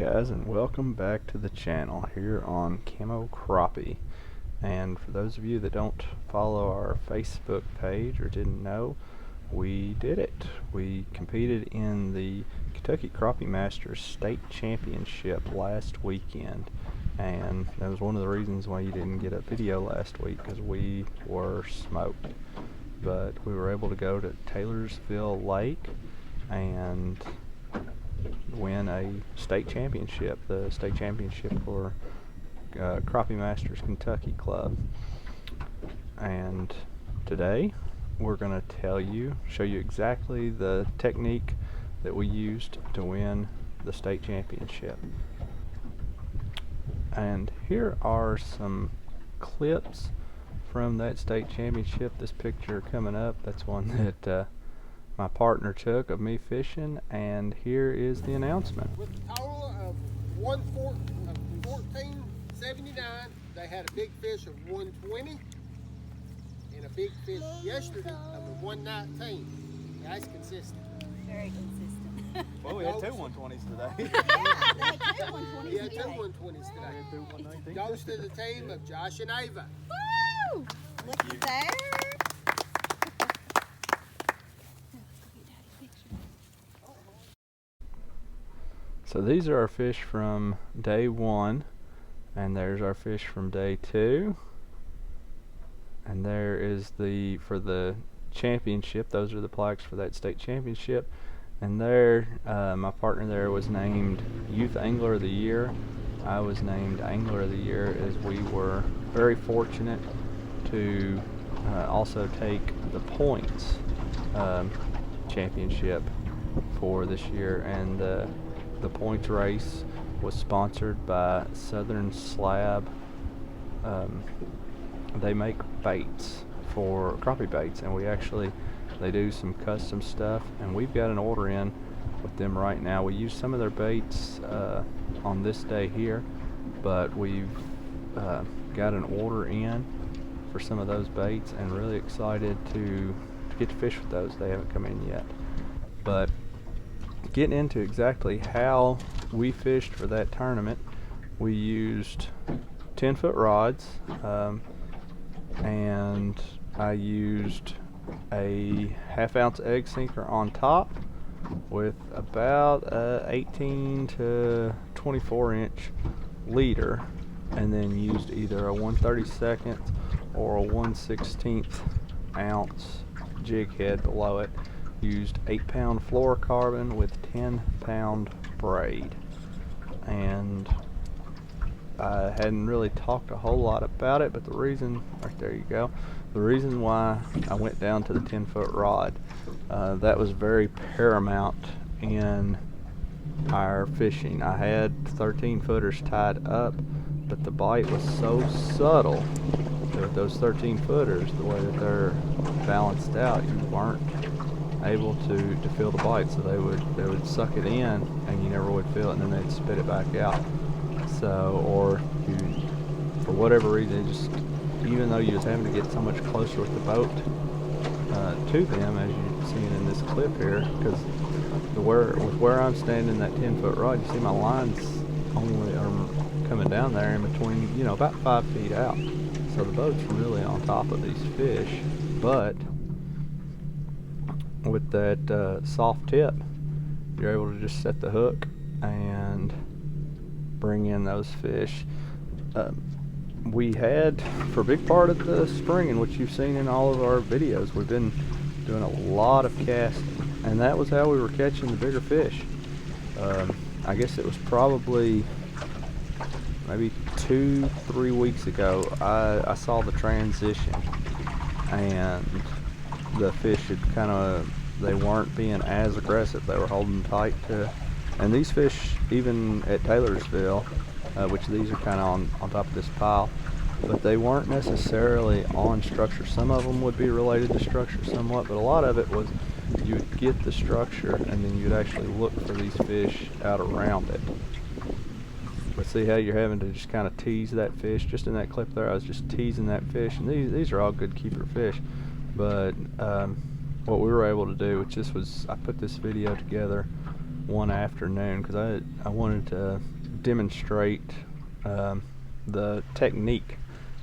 guys, and welcome back to the channel here on Camo Crappie. And for those of you that don't follow our Facebook page or didn't know, we did it. We competed in the Kentucky Crappie Masters State Championship last weekend, and that was one of the reasons why you didn't get a video last week, because we were smoked. But we were able to go to Taylorsville Lake and win a state championship, the state championship for Crappie Masters Kentucky Club. And today we're going to show you exactly the technique that we used to win the state championship. And here are some clips from that state championship. This picture coming up, that's one that my partner took of me fishing, and here is the announcement. With a total of 1479, they had a big fish of 120 and a big fish yesterday of a 119. That's consistent. Very consistent. Well, we had two 120s today. Yeah, they had two 120s We had two today. 120s today. Goes to the team of Josh and Ava. Woo! Looky there. So these are our fish from day one, and there's our fish from day two, and there is for the championship. Those are the plaques for that state championship. And there, my partner there was named Youth Angler of the Year. I was named Angler of the Year, as we were very fortunate to also take the points championship for this year. And the points race was sponsored by Southern Slab. They make baits for crappie baits, and they do some custom stuff, and we've got an order in with them right now. We use some of their baits on this day here, but we've got an order in for some of those baits, and really excited to get to fish with those. They haven't come in yet. But getting into exactly how we fished for that tournament, we used 10-foot rods, and I used a 1/2 ounce egg sinker on top with about 18 to 24 inch leader, and then used either a 1/32 or a 1/16 ounce jig head below it. Used 8-pound fluorocarbon with 10-pound braid, and I hadn't really talked a whole lot about it, but the reason, right there you go, the reason why I went down to the 10-foot rod, that was very paramount in our fishing. I had 13-footers tied up, but the bite was so subtle that with those 13-footers, the way that they're balanced out, you weren't able to feel the bite. So they would suck it in, and you never would feel it, and then they'd spit it back out. So, or you, for whatever reason, even though you was having to get so much closer with the boat to them, as you're seeing in this clip here, because with where I'm standing, that 10-foot rod, you see my lines only are coming down there in between, about 5 feet out. So the boat's really on top of these fish, but with that soft tip, you're able to just set the hook and bring in those fish. We had, for a big part of the spring, and which you've seen in all of our videos, we've been doing a lot of casting, and that was how we were catching the bigger fish. I guess it was probably maybe 2-3 weeks ago, I saw the transition, and the fish had they weren't being as aggressive. They were holding tight to, and these fish, even at Taylorsville, which these are kind of on top of this pile, but they weren't necessarily on structure. Some of them would be related to structure somewhat, but a lot of it was you would get the structure, and then you'd actually look for these fish out around it. But see how you're having to just kind of tease that fish. Just in that clip there, I was just teasing that fish, and these are all good keeper fish. But what we were able to do, which I put this video together one afternoon because I wanted to demonstrate the technique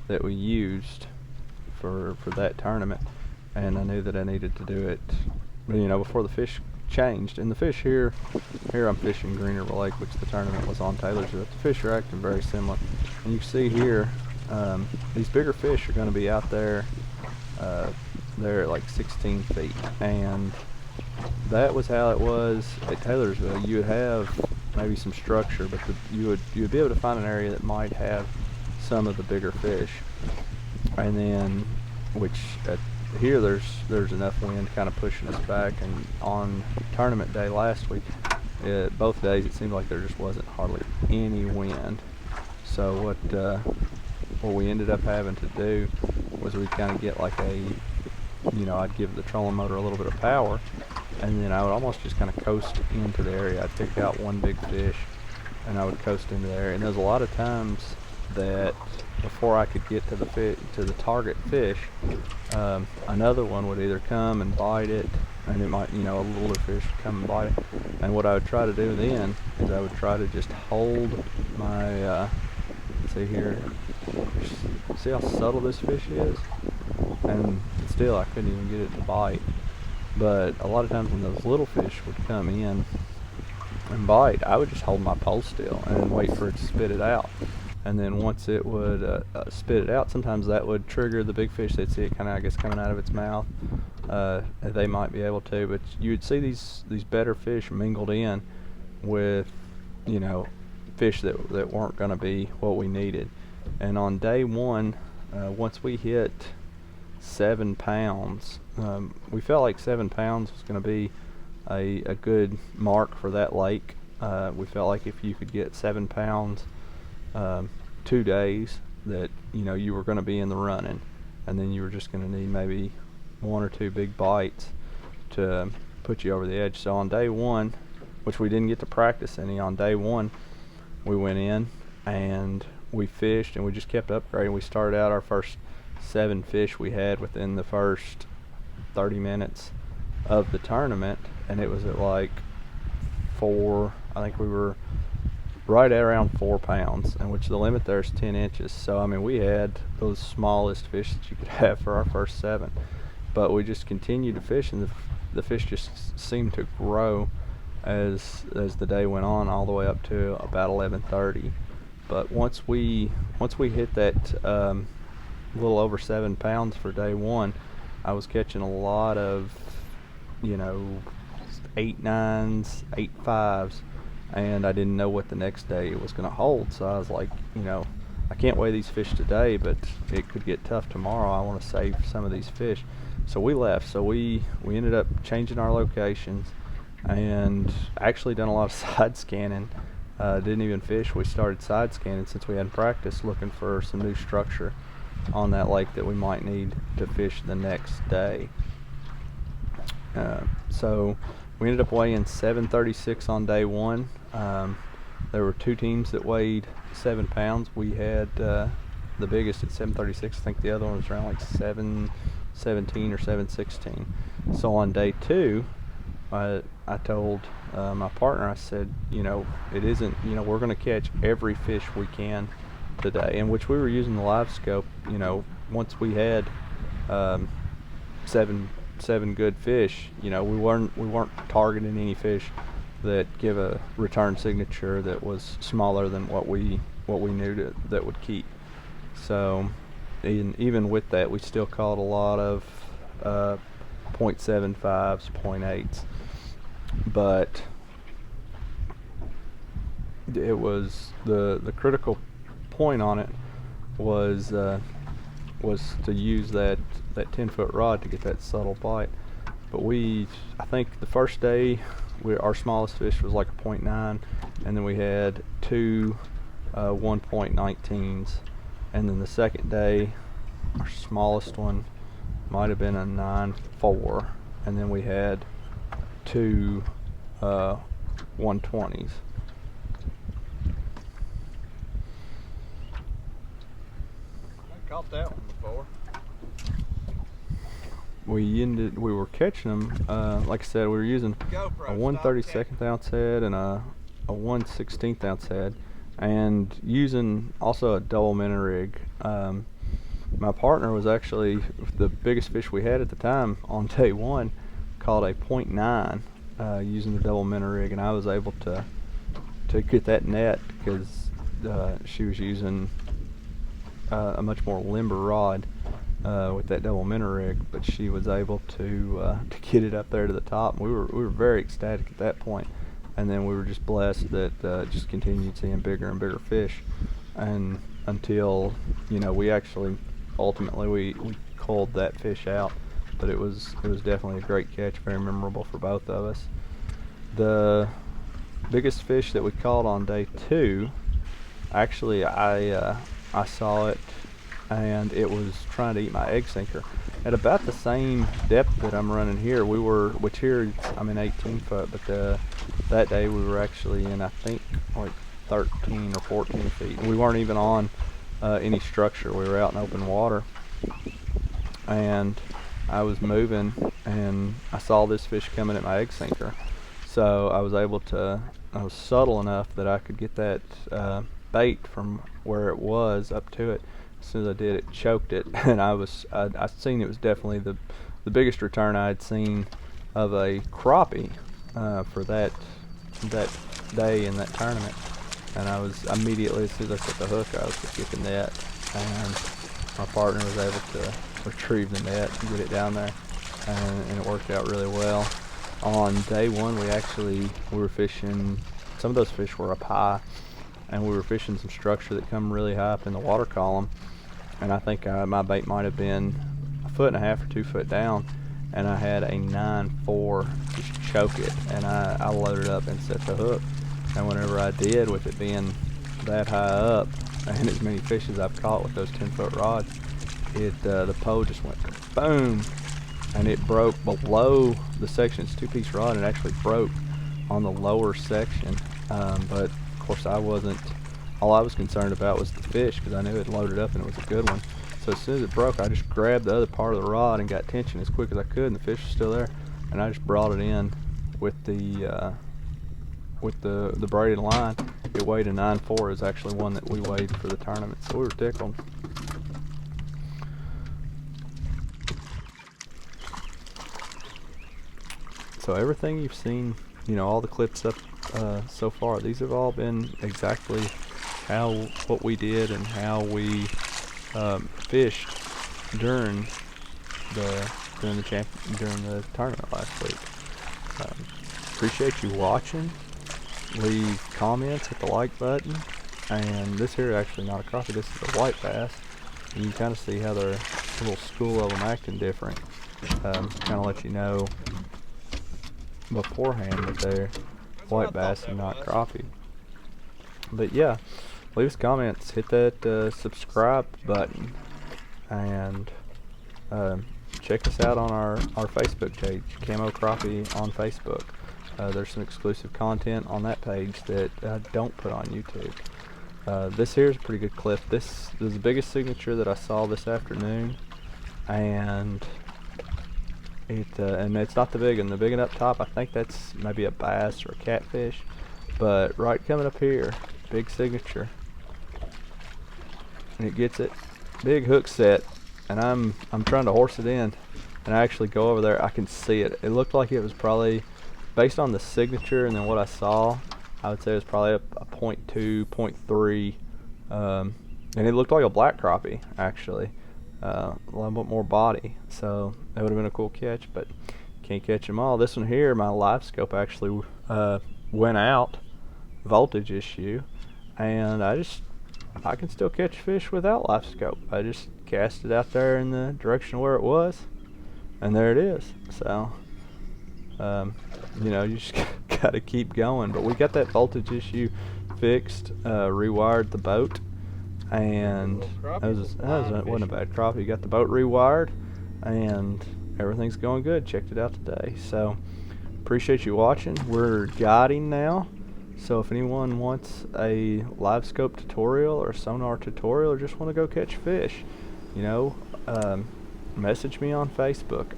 that we used for that tournament, and I knew that I needed to do it, before the fish changed. And the fish here I'm fishing Green River Lake, which the tournament was on Taylorsville. The fish are acting very similar, and you can see here these bigger fish are going to be out there. They're at like 16 feet, and that was how it was at Taylorsville. You would have maybe some structure, but you would be able to find an area that might have some of the bigger fish, and then here there's enough wind kind of pushing us back. And on tournament day last week, both days it seemed like there just wasn't hardly any wind. So what we ended up having to do was we kind of get like I'd give the trolling motor a little bit of power, and then I would almost just kind of coast into the area. I'd pick out one big fish, and I would coast into the area. And there's a lot of times that before I could get to the target fish, another one would either come and bite it, and it might, a littler fish would come and bite it. And what I would try to do then is I would try to just hold my, see here, see how subtle this fish is? And still I couldn't even get it to bite. But a lot of times when those little fish would come in and bite, I would just hold my pole still and wait for it to spit it out. And then once it would spit it out, sometimes that would trigger the big fish. They'd see it kind of, I guess, coming out of its mouth. They might be able to, but you'd see these better fish mingled in with, fish that weren't going to be what we needed. And on day one, once we hit 7 pounds, we felt like 7 pounds was going to be a good mark for that lake. We felt like if you could get 7 pounds 2 days, that you were going to be in the running, and then you were just going to need maybe 1 or 2 big bites to put you over the edge. So on day one, which we didn't get to practice any, on day one we went in and we fished, and we just kept upgrading. We started out our first 7 fish we had within the first 30 minutes of the tournament, and it was at like 4, I think we were right at around 4 pounds, and which the limit there is 10 inches. So I mean, we had those smallest fish that you could have for our first 7, but we just continued to fish, and the fish just seemed to grow as the day went on, all the way up to about 11:30. But once we hit that little over 7 pounds for day one, I was catching a lot of 8 9s, 8 5s, and I didn't know what the next day was going to hold. So I was like, I can't weigh these fish today, but it could get tough tomorrow. I want to save some of these fish. So we left. So we ended up changing our locations and actually done a lot of side scanning. Didn't even fish. We started side scanning since we hadn't practiced, looking for some new structure on that lake that we might need to fish the next day. So we ended up weighing 736 on day one. There were 2 teams that weighed 7 pounds. We had the biggest at 736. I think the other one was around like 717 or 716. So on day 2, I told my partner, I said, it isn't, we're going to catch every fish we can today, in which we were using the Livescope. Once we had 7 good fish, we weren't targeting any fish that give a return signature that was smaller than what we knew that would keep. So even with that, we still caught a lot of 0.75s, 0.8s, but it was the critical point on it was to use that 10-foot rod to get that subtle bite. But I think the first day our smallest fish was like a 0.9, and then we had 2 1.19s, and then the second day our smallest one might have been a 9.4, and then we had 2 120s. I caught that one before. we were catching them. Like I said, we were using a 1/32 ounce head and a 1/16 ounce head, and using also a double minnow rig. My partner was actually the biggest fish we had at the time on day one, called a .9, using the double minnow rig, and I was able to get that net because she was using a much more limber rod with that double minnow rig, but she was able to get it up there to the top. And we were very ecstatic at that point, and then we were just blessed that just continued seeing bigger and bigger fish, and until we actually ultimately we culled that fish out. But it was definitely a great catch, very memorable for both of us. The biggest fish that we caught on day 2, actually I saw it, and it was trying to eat my egg sinker at about the same depth that I'm running here. Which here I'm in 18 foot, but that day we were actually in, I think, like 13 or 14 feet. And we weren't even on any structure. We were out in open water, and I was moving, and I saw this fish coming at my egg sinker. So I was subtle enough that I could get that bait from where it was up to it. As soon as I did, it choked it, and I seen it was definitely the biggest return I had seen of a crappie for that day in that tournament. And I was immediately, as soon as I set the hook, I was just get the net, and my partner was able to retrieve the net and get it down there, and it worked out really well. On day 1, we were fishing, some of those fish were up high, and we were fishing some structure that come really high up in the water column, and I think my bait might have been 1.5 or 2 foot down, and I had a 9-4 just choke it, and I loaded up and set the hook. And whenever I did, with it being that high up and as many fish as I've caught with those 10-foot rods, the pole just went boom, and it broke below the section. It's a 2-piece rod, and it actually broke on the lower section. But of course all I was concerned about was the fish, because I knew it loaded up and it was a good one. So as soon as it broke, I just grabbed the other part of the rod and got tension as quick as I could, and the fish was still there, and I just brought it in with the braided line. It weighed a 9.4. Is actually one that we weighed for the tournament, so we were tickled. So everything you've seen, all the clips up so far, these have all been exactly what we did and how we fished during the tournament last week. Appreciate you watching. Leave comments, hit the like button, and this here is actually not a crappie, this is a white bass. And you can kind of see how they're a little school of them acting different. Kind of let you know beforehand that they're white bass and not crappie. But yeah, leave us comments, hit that subscribe button, and check us out on our Facebook page, Camo Crappie on Facebook. There's some exclusive content on that page that I don't put on YouTube. This here is a pretty good clip. This is the biggest signature that I saw this afternoon, and it's not the big one. The big one up top, I think that's maybe a bass or a catfish, but right coming up here, big signature, and it gets it, big hook set, and I'm trying to horse it in, and I actually go over there. I can see it. It looked like it was probably, based on the signature and then what I saw, I would say it was probably a 0.2, 0.3, and it looked like a black crappie actually, a little bit more body, so that would have been a cool catch, but can't catch them all. This one here, my Livescope actually went out, voltage issue, and I can still catch fish without Livescope. I just cast it out there in the direction where it was, and there it is. So you just gotta keep going. But we got that voltage issue fixed, rewired the boat, and that wasn't a bad crappie. Got the boat rewired, and everything's going good. Checked it out today. So appreciate you watching. We're guiding now, so if anyone wants a Livescope tutorial or a sonar tutorial, or just want to go catch fish, message me on Facebook.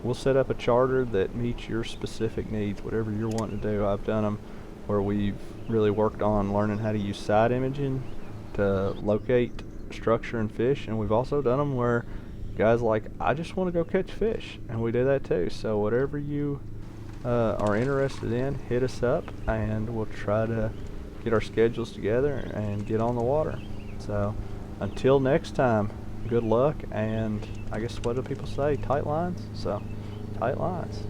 We'll set up a charter that meets your specific needs, whatever you're wanting to do. I've done them where we've really worked on learning how to use side imaging to locate structure and fish, and we've also done them where guys like, I just want to go catch fish, and we do that too. So whatever you are interested in, hit us up and we'll try to get our schedules together and get on the water. So until next time, good luck, and I guess what do people say? Tight lines? So tight lines.